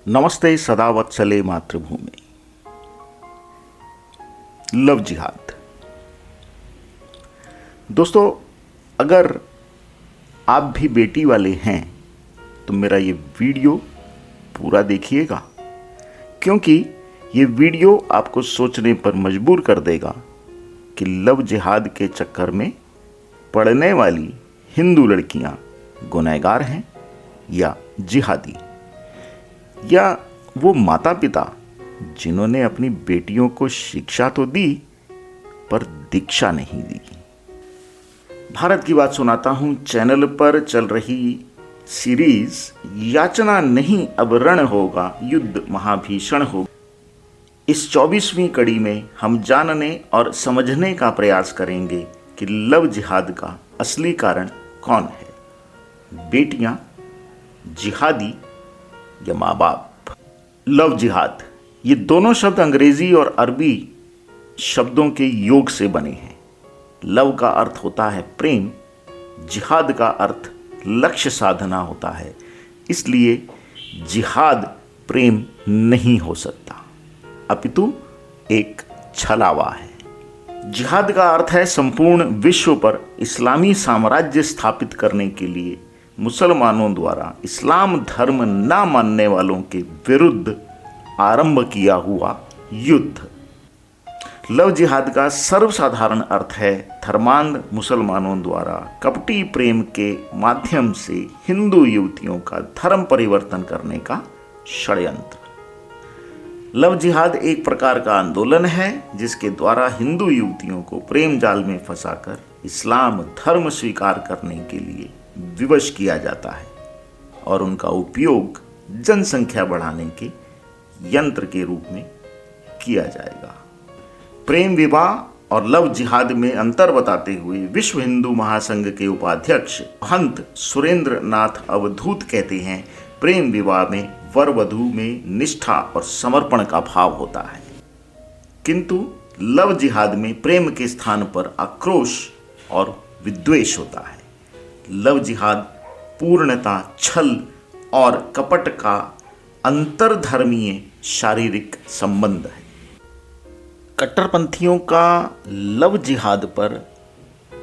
नमस्ते सदावत्सले मातृभूमि। लव जिहाद। दोस्तों, अगर आप भी बेटी वाले हैं तो मेरा ये वीडियो पूरा देखिएगा, क्योंकि ये वीडियो आपको सोचने पर मजबूर कर देगा कि लव जिहाद के चक्कर में पढ़ने वाली हिंदू लड़कियां गुनहगार हैं या जिहादी, या वो माता पिता जिन्होंने अपनी बेटियों को शिक्षा तो दी पर दीक्षा नहीं दी। भारत की बात सुनाता हूं चैनल पर चल रही सीरीज याचना नहीं अब रण होगा, युद्ध महाभीषण होगा। इस 24वीं कड़ी में हम जानने और समझने का प्रयास करेंगे कि लव जिहाद का असली कारण कौन है, बेटियां, जिहादी या माँ बाप। लव जिहाद, ये दोनों शब्द अंग्रेजी और अरबी शब्दों के योग से बने हैं। लव का अर्थ होता है प्रेम, जिहाद का अर्थ लक्ष्य साधना होता है। इसलिए जिहाद प्रेम नहीं हो सकता, अपितु एक छलावा है। जिहाद का अर्थ है संपूर्ण विश्व पर इस्लामी साम्राज्य स्थापित करने के लिए मुसलमानों द्वारा इस्लाम धर्म न मानने वालों के विरुद्ध आरंभ किया हुआ युद्ध। लव जिहाद का सर्वसाधारण अर्थ है धर्मांध मुसलमानों द्वारा कपटी प्रेम के माध्यम से हिंदू युवतियों का धर्म परिवर्तन करने का षड्यंत्र। लव जिहाद एक प्रकार का आंदोलन है जिसके द्वारा हिंदू युवतियों को प्रेम जाल में फंसाकर इस्लाम धर्म स्वीकार करने के लिए विवश किया जाता है और उनका उपयोग जनसंख्या बढ़ाने के यंत्र के रूप में किया जाएगा। प्रेम विवाह और लव जिहाद में अंतर बताते हुए विश्व हिंदू महासंघ के उपाध्यक्ष महंत सुरेंद्र नाथ अवधूत कहते हैं, प्रेम विवाह में वर वधू में निष्ठा और समर्पण का भाव होता है, किंतु लव जिहाद में प्रेम के स्थान पर आक्रोश और विद्वेष होता है। लव जिहाद पूर्णता छल और कपट का अंतरधर्मीय शारीरिक संबंध है। कट्टरपंथियों का लव जिहाद पर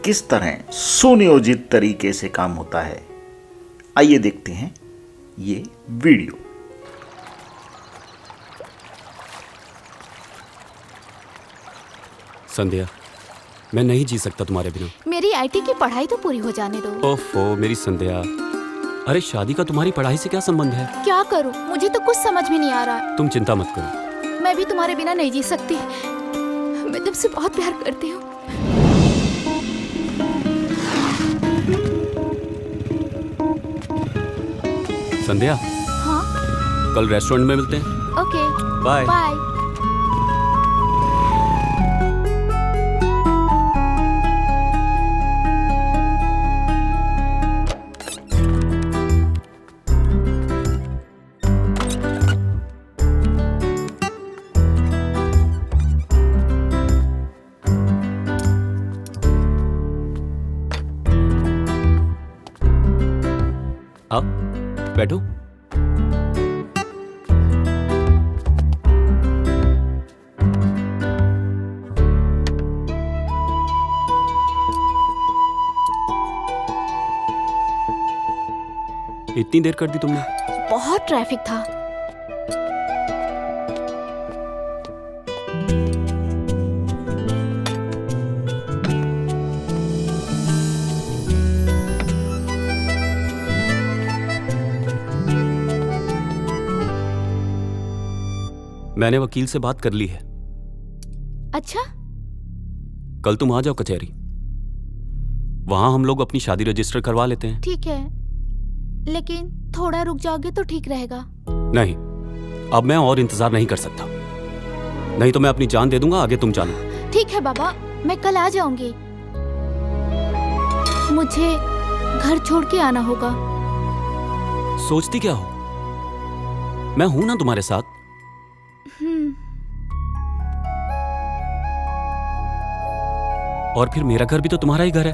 किस तरह सुनियोजित तरीके से काम होता है, आइए देखते हैं ये वीडियो। संध्या, मैं नहीं जी सकता तुम्हारे बिना। मेरी आईटी की पढ़ाई तो पूरी हो जाने दो। ओफो मेरी संध्या, अरे शादी का तुम्हारी पढ़ाई से क्या संबंध है? क्या करूं, मुझे तो कुछ समझ में नहीं आ रहा। तुम चिंता मत करो, मैं भी तुम्हारे बिना नहीं जी सकती। मैं तुमसे बहुत प्यार करती हूँ। संध्या, हाँ, कल रेस्टोरेंट में मिलते हैं। Okay, bye bye. आओ बैठो। इतनी देर कर दी तुमने? बहुत ट्रैफिक था। मैंने वकील से बात कर ली है। अच्छा, कल तुम आ जाओ कचहरी, वहां हम लोग अपनी शादी रजिस्टर करवा लेते हैं। ठीक है, लेकिन थोड़ा रुक जाओगे तो ठीक रहेगा। नहीं, अब मैं और इंतजार नहीं कर सकता, नहीं तो मैं अपनी जान दे दूंगा, आगे तुम जानो। ठीक है बाबा, मैं कल आ जाऊंगी। मुझे घर छोड़ के आना होगा। सोचती क्या हो, मैं हूं ना तुम्हारे साथ। और फिर मेरा घर भी तो तुम्हारा ही घर है।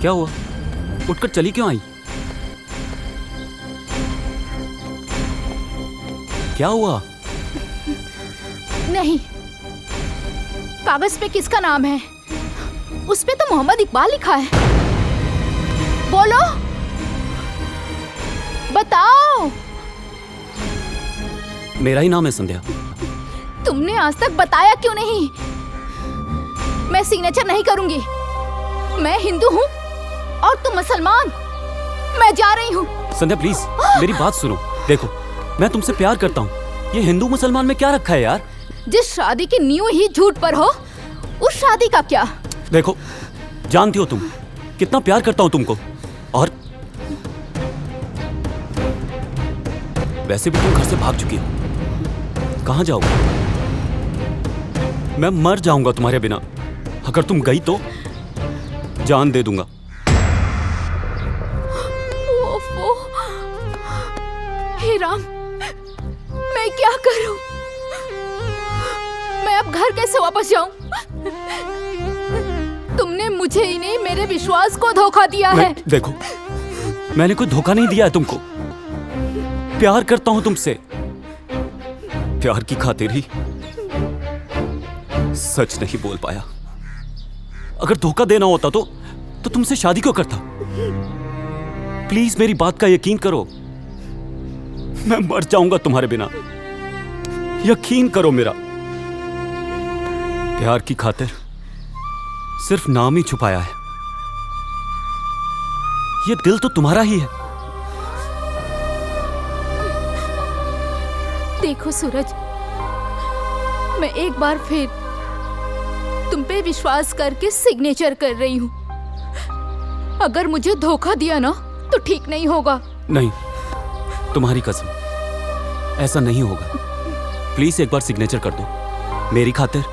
क्या हुआ? उठकर चली क्यों आई? क्या हुआ? नहीं, कागज पे किसका नाम है? उस पे तो मोहम्मद इकबाल लिखा है। बोलो, बताओ। मेरा ही नाम है संध्या। तुमने आज तक बताया क्यों नहीं? मैं सिग्नेचर नहीं करूंगी। मैं हिंदू हूँ और तुम मुसलमान। मैं जा रही हूँ। संध्या प्लीज मेरी बात सुनो। देखो, मैं तुमसे प्यार करता हूँ। ये हिंदू मुसलमान में क्या रखा है यार? जिस शादी की नींव ही झूठ पर हो, उस शादी का क्या? देखो, जानती हो तुम कितना प्यार करता हूँ तुमको। और वैसे भी तुम घर से भाग चुकी हो। कहाँ जाओगे? मैं मर जाऊंगा तुम्हारे बिना। अगर तुम गई तो जान दे दूंगा। ओफो, हे राम, मैं क्या करूं? मैं अब घर कैसे वापस जाऊं? तुमने मुझे ही नहीं, मेरे विश्वास को धोखा दिया है। देखो, मैंने कोई धोखा नहीं दिया है तुमको। प्यार करता हूं तुमसे। प्यार की खातिर ही सच नहीं बोल पाया। अगर धोखा देना होता तो तुमसे शादी क्यों करता? प्लीज मेरी बात का यकीन करो। मैं मर जाऊंगा तुम्हारे बिना। यकीन करो मेरा। प्यार की खातिर सिर्फ नाम ही छुपाया है। ये दिल तो तुम्हारा ही है। देखो सूरज, मैं एक बार फिर तुम पे विश्वास करके सिग्नेचर कर रही हूँ। अगर मुझे धोखा दिया ना तो ठीक नहीं होगा। नहीं, तुम्हारी कसम, ऐसा नहीं होगा। प्लीज एक बार सिग्नेचर कर दो मेरी खातिर।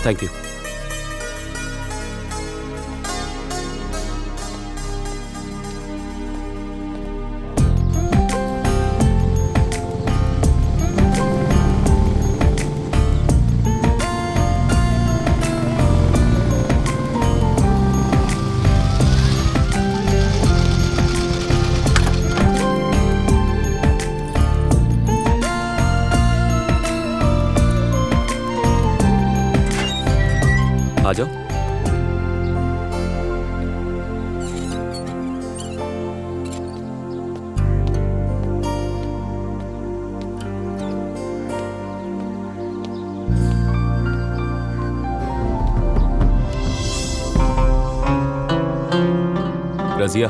Thank you. आ जाओ। रजिया,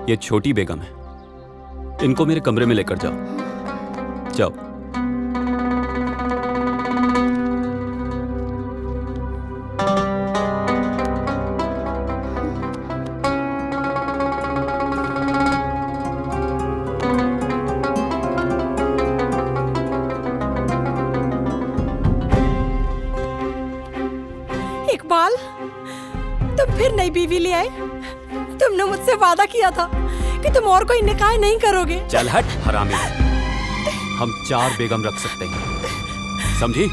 ये छोटी बेगम है। इनको मेरे कमरे में लेकर जाओ। जाओ। इकबाल, तुम फिर नई बीवी ले आए। तुमने मुझसे वादा किया था कि तुम और कोई निकाह नहीं करोगे। चल हट हरामी। हम 4 बेगम रख सकते हैं, समझी?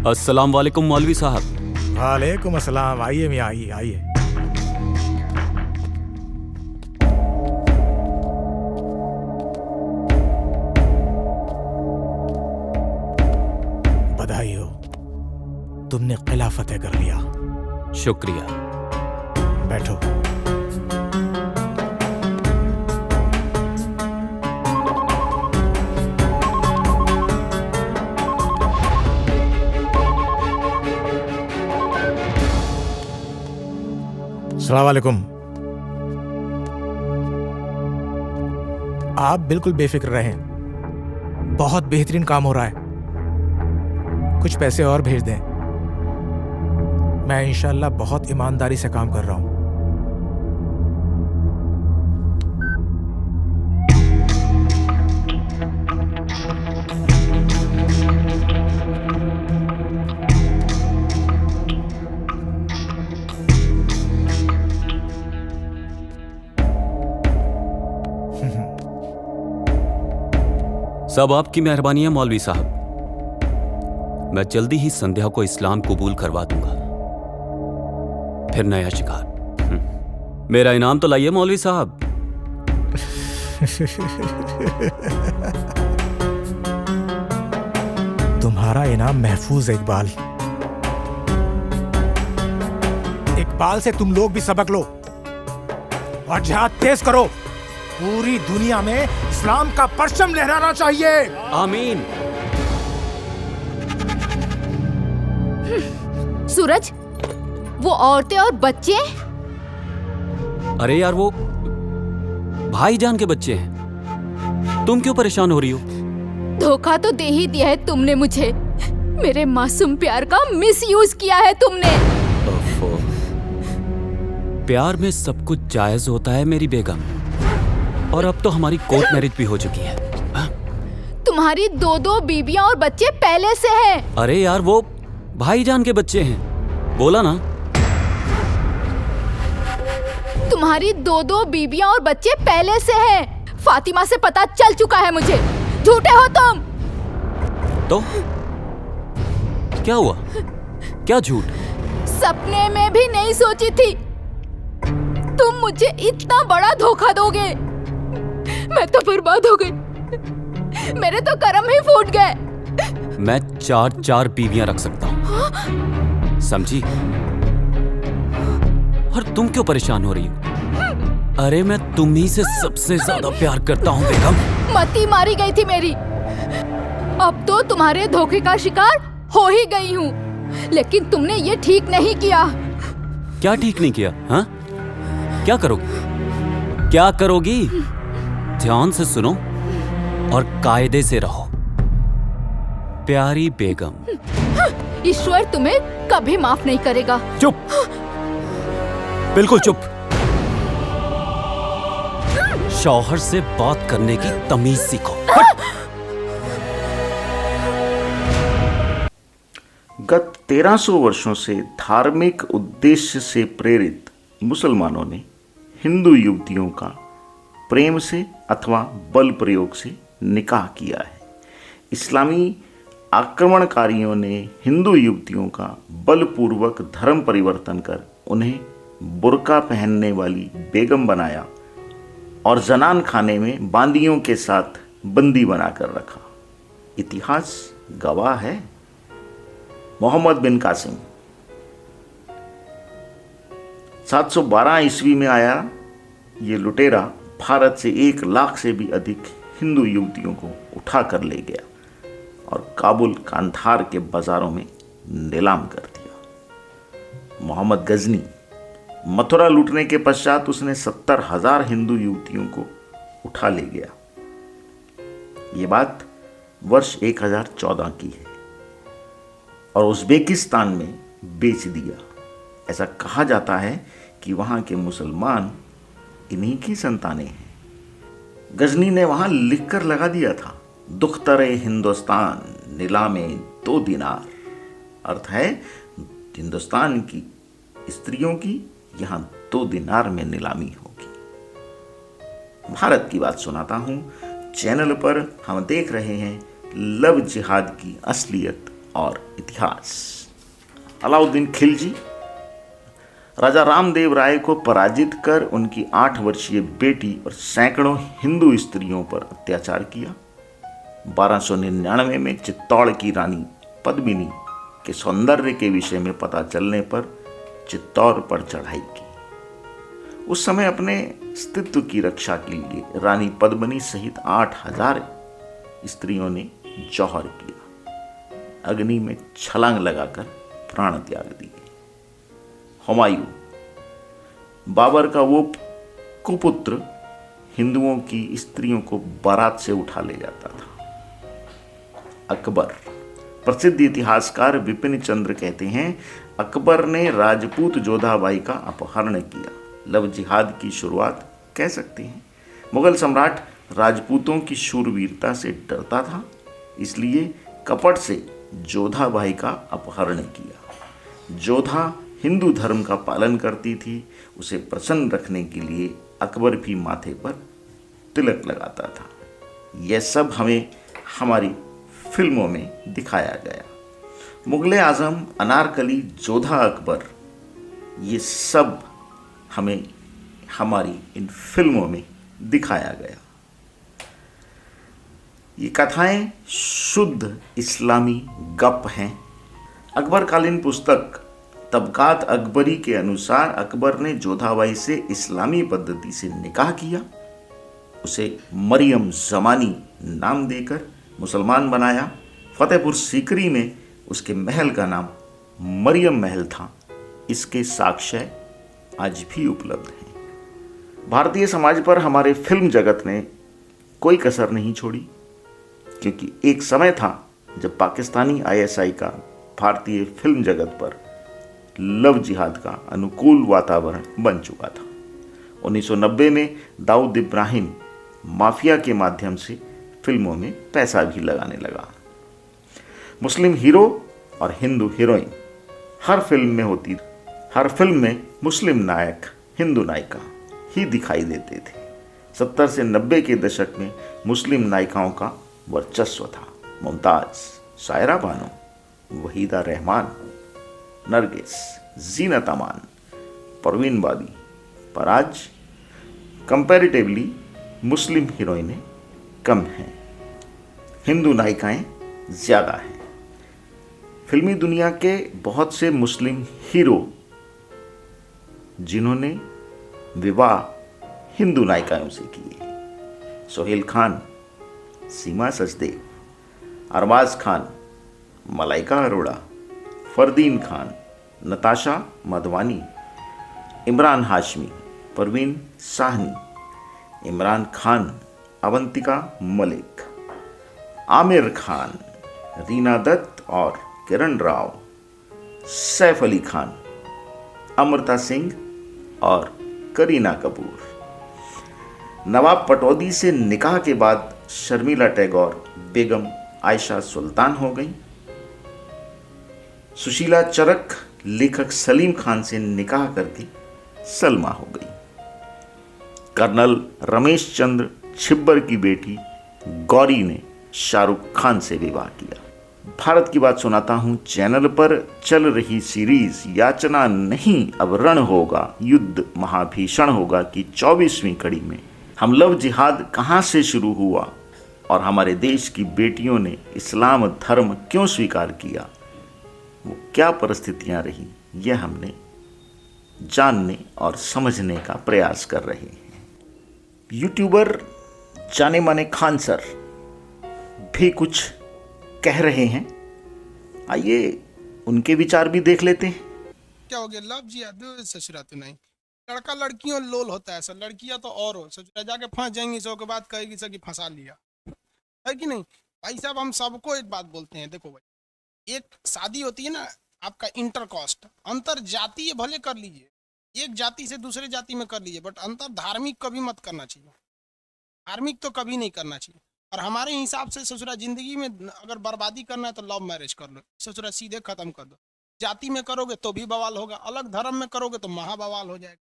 अस्सलाम वालेकुम मौलवी साहब। वालेकुम अस्सलाम। आइए मियाँ, आइए आइए। बधाई हो, तुमने किला फतेह कर लिया। शुक्रिया। बैठो। अस्सलाम वालेकुम। आप बिल्कुल बेफिक्र रहें, बहुत बेहतरीन काम हो रहा है। कुछ पैसे और भेज दें, मैं इंशाल्लाह बहुत ईमानदारी से काम कर रहा हूं। सब आपकी मेहरबानी है मौलवी साहब। मैं जल्दी ही संध्या को इस्लाम कबूल करवा दूंगा। फिर नया शिकार। मेरा इनाम तो लाइए मौलवी साहब। तुम्हारा इनाम महफूज है इकबाल। इकबाल से तुम लोग भी सबक लो और जिहाद तेज करो। पूरी दुनिया में इस्लाम का परचम लहराना चाहिए। आमीन। सूरज, वो औरतें और बच्चे? अरे यार, वो भाईजान के बच्चे हैं। तुम क्यों परेशान हो रही हो? धोखा तो दे ही दिया है तुमने मुझे। मेरे मासूम प्यार का मिसयूज किया है तुमने। ओफो। प्यार में सब कुछ जायज होता है मेरी बेगम। और अब तो हमारी कोर्ट मैरिज भी हो चुकी है। तुम्हारी 2-2 बीबियां और बच्चे पहले से हैं। अरे यार, वो भाईजान के बच्चे हैं। बोला ना। तुम्हारी 2-2 बीबियां और बच्चे पहले से हैं। फातिमा से पता चल चुका है मुझे। झूठे हो तुम। तो क्या हुआ? क्या झूठ? सपने में भी नहीं सोची थी तुम मुझे इतना बड़ा धोखा दोगे। मैं तो बर्बाद हो गई। मेरे तो कर्म ही फूट गए। मैं 4 बीवियां रख सकता हूँ, समझी? और तुम क्यों परेशान हो रही हो? अरे मैं तुम्ही से सबसे ज्यादा प्यार करता हूँ बेगम। मती मारी गई थी मेरी। अब तो तुम्हारे धोखे का शिकार हो ही गई हूँ। लेकिन तुमने ये ठीक नहीं किया। क्या ठीक नहीं किया? हाँ, क्या करोगी? क्या करोगी? ध्यान से सुनो और कायदे से रहो प्यारी बेगम। ईश्वर तुम्हें कभी माफ नहीं करेगा। चुप, बिल्कुल चुप। शौहर से बात करने की तमीज सीखो। गत 1300 वर्षों से धार्मिक उद्देश्य से प्रेरित मुसलमानों ने हिंदू युवतियों का प्रेम से अथवा बल प्रयोग से निकाह किया है। इस्लामी आक्रमणकारियों ने हिंदू युवतियों का बलपूर्वक धर्म परिवर्तन कर उन्हें बुर्का पहनने वाली बेगम बनाया और जनान खाने में बांदियों के साथ बंदी बनाकर रखा। इतिहास गवाह है। मोहम्मद बिन कासिम 712 ईस्वी में आया। ये लुटेरा भारत से 1 लाख से भी अधिक हिंदू युवतियों को उठा कर ले गया और काबुल कांधार के बाजारों में नीलाम कर दिया। मोहम्मद गजनी मथुरा लूटने के पश्चात उसने 70,000 हिंदू युवतियों को उठा ले गया। ये बात वर्ष 1014 की है और उज़्बेकिस्तान में बेच दिया। ऐसा कहा जाता है कि वहां के मुसलमान इन्हीं की संतानें हैं। गजनी ने वहां लिखकर लगा दिया था, दुख्तरे हिंदुस्तान नीलामे 2 दिनार। अर्थ है, हिंदुस्तान की स्त्रियों की यहां 2 दिनार में नीलामी होगी। भारत की बात सुनाता हूं। चैनल पर हम देख रहे हैं लव जिहाद की असलियत और इतिहास। अलाउद्दीन खिलजी राजा रामदेव राय को पराजित कर उनकी 8 वर्षीय बेटी और सैकड़ों हिंदू स्त्रियों पर अत्याचार किया। 1299 में चित्तौड़ की रानी पद्मिनी के सौंदर्य के विषय में पता चलने पर चित्तौड़ पर चढ़ाई की। उस समय अपने अस्तित्व की रक्षा के लिए रानी पद्मिनी सहित 8000 स्त्रियों ने जौहर किया, अग्नि में छलांग लगाकर प्राण त्याग दिए। हुमायूं बाबर का वो कुपुत्र हिंदुओं की स्त्रियों को बारात से उठा ले जाता था। अकबर प्रसिद्ध इतिहासकार विपिन चंद्र कहते हैं, अकबर ने राजपूत जोधाबाई का अपहरण किया। लव जिहाद की शुरुआत कह सकते हैं। मुगल सम्राट राजपूतों की शूरवीरता से डरता था, इसलिए कपट से जोधाबाई का अपहरण किया। जोधा हिंदू धर्म का पालन करती थी। उसे प्रसन्न रखने के लिए अकबर भी माथे पर तिलक लगाता था। यह सब हमें हमारी फिल्मों में दिखाया गया। मुगले आजम, अनारकली, जोधा अकबर, ये सब हमें हमारी इन फिल्मों में दिखाया गया। ये कथाएं शुद्ध इस्लामी गप हैं। अकबरकालीन पुस्तक तबकात अकबरी के अनुसार अकबर ने जोधाबाई से इस्लामी पद्धति से निकाह किया, उसे मरियम ज़मानी नाम देकर मुसलमान बनाया। फतेहपुर सीकरी में उसके महल का नाम मरियम महल था। इसके साक्ष्य आज भी उपलब्ध हैं। भारतीय समाज पर हमारे फिल्म जगत ने कोई कसर नहीं छोड़ी, क्योंकि एक समय था जब पाकिस्तानी आईएसआई का भारतीय फिल्म जगत पर लव जिहाद का अनुकूल वातावरण बन चुका था। 1990 में दाऊद इब्राहिम माफिया के माध्यम से फिल्मों में पैसा भी लगाने लगा। मुस्लिम हीरो और हिंदू हीरोइन हर फिल्म में होती। हर फिल्म में मुस्लिम नायक हिंदू नायिका ही दिखाई देते थे। 70 से 90 के दशक में मुस्लिम नायिकाओं का वर्चस्व था। मुमताज, सायरा बानो, वहीदा रहमान, नरगिस, जीनत अमान, परवीन बादी, पर आज कंपैरेटिवली मुस्लिम हीरोइनें कम हैं, हिंदू नायिकाएं ज़्यादा हैं। फिल्मी दुनिया के बहुत से मुस्लिम हीरो जिन्होंने विवाह हिंदू नायिकाओं से किए, सोहेल खान, सीमा सचदेव, अरबाज खान, मलाइका अरोड़ा, फरदीन खान, नताशा मधवानी, इमरान हाशमी, परवीन साहनी, इमरान खान, अवंतिका मलिक, आमिर खान, रीना दत्त और किरण राव, सैफ अली खान, अमृता सिंह और करीना कपूर। नवाब पटौदी से निकाह के बाद शर्मिला टैगोर बेगम आयशा सुल्तान हो गई। सुशीला चरक लेखक सलीम खान से निकाह करके सलमा हो गई। कर्नल रमेश चंद्र छिब्बर की बेटी गौरी ने शाहरुख खान से विवाह किया। भारत की बात सुनाता हूं चैनल पर चल रही सीरीज याचना नहीं अब रण होगा, युद्ध महाभीषण होगा की 24वीं कड़ी में हम लव जिहाद कहां से शुरू हुआ और हमारे देश की बेटियों ने इस्लाम धर्म क्यों स्वीकार किया, वो क्या परिस्थितियां रही, यह हमने जानने और समझने का प्रयास कर रहे हैं। यूट्यूबर जाने माने खान सर भी कुछ कह रहे हैं, आइए उनके विचार भी देख लेते हैं। क्या हो गया लव जिहाद ससुरा तो नहीं, लड़का लड़कियों लोल होता है सर, लड़कियां तो और हो ससुरा जाके फंस जाएंगी, सौ के बाद कहेगी सर कि फंसा लिया है कि नहीं। भाई साहब हम सबको एक बात बोलते हैं, देखो भाई एक शादी होती है ना आपका इंटरकास्ट, अंतर जातीय भले कर लीजिए, एक जाति से दूसरे जाति में कर लीजिए, बट अंतर धार्मिक कभी मत करना चाहिए, धार्मिक तो कभी नहीं करना चाहिए। और हमारे हिसाब से ससुरा जिंदगी में अगर बर्बादी करना है तो लव मैरिज कर लो, ससुरा सीधे खत्म कर दो। जाति में करोगे तो भी बवाल होगा, अलग धर्म में करोगे तो महा बवाल हो जाएगा,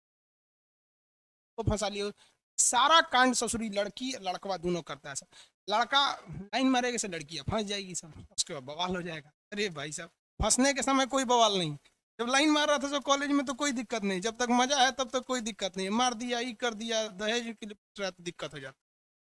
तो फंसा लियो। सारा कांड ससुरी लड़की लड़कवा दोनों करता है सर, लड़का लाइन मारेगा से लड़कियां फंस जाएगी सर, उसके बाद बवाल हो जाएगा। अरे भाई साहब फंसने के समय कोई बवाल नहीं, जब लाइन मार रहा था तो कॉलेज में तो कोई दिक्कत नहीं, जब तक मजा है तब तक कोई दिक्कत नहीं, मार दिया ही कर दिया, दहेज के लिए पूछ रहा है तो दिक्कत हो जाता।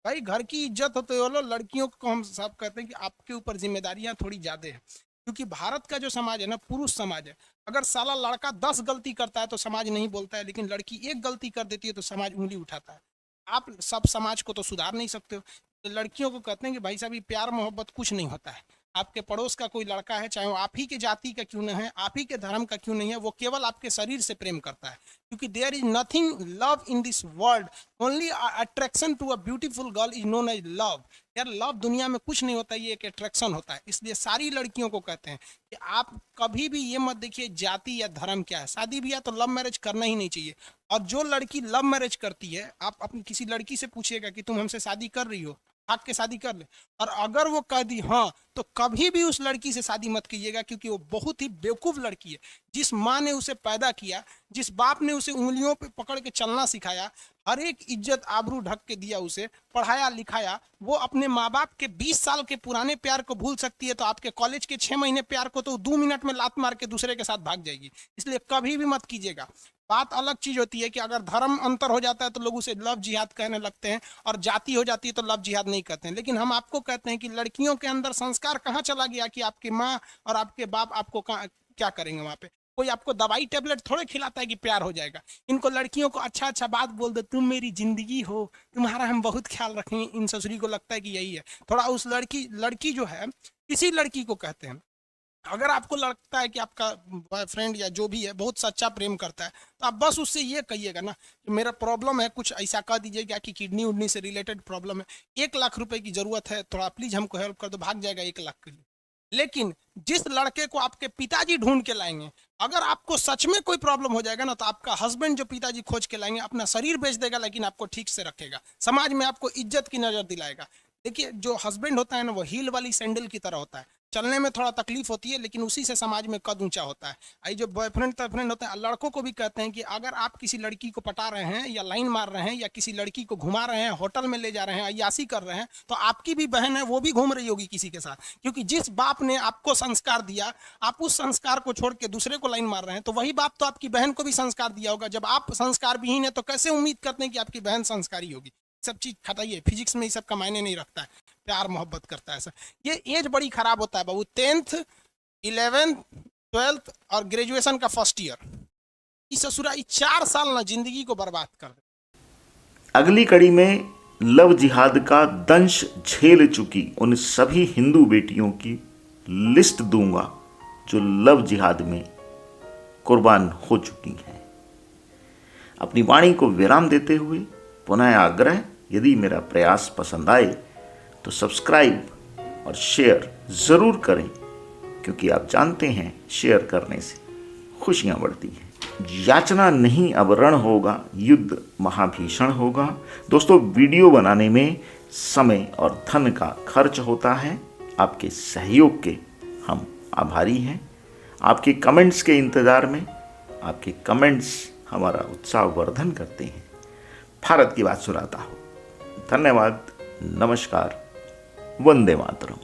भाई घर की इज्जत होते हो, लड़कियों को हम सब कहते हैं कि आपके ऊपर जिम्मेदारियां थोड़ी ज्यादा है, क्योंकि भारत का जो समाज है ना पुरुष समाज है। अगर साला लड़का 10 गलती करता है तो समाज नहीं बोलता है, लेकिन लड़की एक गलती कर देती है तो समाज उंगली उठाता है। आप सब समाज को तो सुधार नहीं सकते हो। तो लड़कियों को कहते हैं कि भाई साहब ये प्यार मोहब्बत कुछ नहीं होता है। आपके पड़ोस का कोई लड़का है, चाहे वो आप ही के जाति का क्यों न है, आप ही के धर्म का क्यों नहीं है, वो केवल आपके शरीर से प्रेम करता है, क्योंकि there is nothing love in this world, only attraction to a beautiful girl is known as love. यार लव दुनिया में कुछ नहीं होता, ये एक अट्रैक्शन होता है। इसलिए सारी लड़कियों को कहते हैं कि आप कभी भी ये मत देखिए जाति या धर्म क्या है, शादी ब्याह तो लव मैरिज करना ही नहीं चाहिए। और जो लड़की लव मैरिज करती है, आप अपनी किसी लड़की से पूछिएगा कि तुम हमसे शादी कर रही हो, भाग के शादी कर ले, और अगर वो कह दी हाँ, तो कभी भी उस लड़की से शादी मत कीजिएगा, क्योंकि वो बहुत ही बेवकूफ लड़की है। जिस माँ ने उसे पैदा किया, जिस बाप ने उसे उंगलियों पे पकड़ के चलना सिखाया, हर एक इज्जत आबरू ढक के दिया, उसे पढ़ाया लिखाया, वो अपने माँ बाप के 20 साल के पुराने प्यार को भूल सकती है, तो आपके कॉलेज के 6 महीने प्यार को तो 2 मिनट में लात मार के दूसरे के साथ भाग जाएगी। इसलिए कभी भी मत कीजिएगा। बात अलग चीज होती है कि अगर धर्म अंतर हो जाता है तो लोग उसे लव जिहाद कहने लगते हैं, और जाति हो जाती है तो लव जिहाद नहीं कहते हैं। लेकिन हम आपको कहते हैं कि लड़कियों के अंदर संस्कार कहाँ चला गया कि आपकी माँ और आपके बाप आपको क्या करेंगे वहां पे। कोई आपको दवाई टेबलेट थोड़े खिलाता है कि प्यार हो जाएगा। इनको लड़कियों को अच्छा अच्छा बात बोल दो, तुम मेरी जिंदगी हो, तुम्हारा हम बहुत ख्याल रखेंगे, इन ससुरी को लगता है कि यही है। थोड़ा उस लड़की जो है, इसी लड़की को कहते हैं, अगर आपको लगता है कि आपका बॉयफ्रेंड या जो भी है बहुत सच्चा प्रेम करता है, तो आप बस उससे ये कहिएगा ना कि मेरा प्रॉब्लम है, कुछ ऐसा कह दीजिएगा कि किडनी उडनी से रिलेटेड प्रॉब्लम है, 1 लाख रुपए की जरूरत है, थोड़ा प्लीज हमको हेल्प कर दो, भाग जाएगा 1 लाख के लिए। लेकिन जिस लड़के को आपके पिताजी ढूंढ के लाएंगे, अगर आपको सच में कोई प्रॉब्लम हो जाएगा ना, तो आपका हस्बैंड जो पिताजी खोज के लाएंगे अपना शरीर बेच देगा, लेकिन आपको ठीक से रखेगा, समाज में आपको इज्जत की नजर दिलाएगा। देखिए जो हस्बैंड होता है ना, वो हील वाली सैंडल की तरह होता है, चलने में थोड़ा तकलीफ होती है, लेकिन उसी से समाज में कद ऊंचा होता है। आई जो बॉयफ्रेंड होता है, लड़कों को भी कहते हैं कि अगर आप किसी लड़की को पटा रहे हैं या लाइन मार रहे हैं या किसी लड़की को घुमा रहे हैं, होटल में ले जा रहे हैं, अय्यासी कर रहे हैं, तो आपकी भी बहन है, वो भी घूम रही होगी किसी के साथ, क्योंकि जिस बाप ने आपको संस्कार दिया, आप उस संस्कार को छोड़ के दूसरे को लाइन मार रहे हैं, तो वही बाप तो आपकी बहन को भी संस्कार दिया होगा। जब आप संस्कार विहीन है तो कैसे उम्मीद करते हैं कि आपकी बहन संस्कारी होगी। सब चीज खटाइए, फिजिक्स में ये सब का मायने नहीं रखता है, प्यार मोहब्बत करता है सर। ये एज बड़ी खराब होता है बाबू, 10th 11th 12th और ग्रेजुएशन का फर्स्ट ईयर, इस ससुरा 4 साल ना जिंदगी को बर्बाद कर दे। अगली कड़ी में लव जिहाद का दंश झेल चुकी उन सभी हिंदू बेटियों की लिस्ट दूंगा जो लव जिहाद में कुर्बान हो चुकी हैं। अपनी वाणी को विराम देते हुए पुनः आग्रह, यदि मेरा प्रयास पसंद आए तो सब्सक्राइब और शेयर ज़रूर करें, क्योंकि आप जानते हैं शेयर करने से खुशियां बढ़ती हैं। याचना नहीं अब रण होगा, युद्ध महाभीषण होगा। दोस्तों वीडियो बनाने में समय और धन का खर्च होता है, आपके सहयोग के हम आभारी हैं। आपके कमेंट्स के इंतज़ार में, आपके कमेंट्स हमारा उत्साह वर्धन करते हैं। भारत की बात सुनाता हूँ। धन्यवाद, नमस्कार, वंदे मातरम।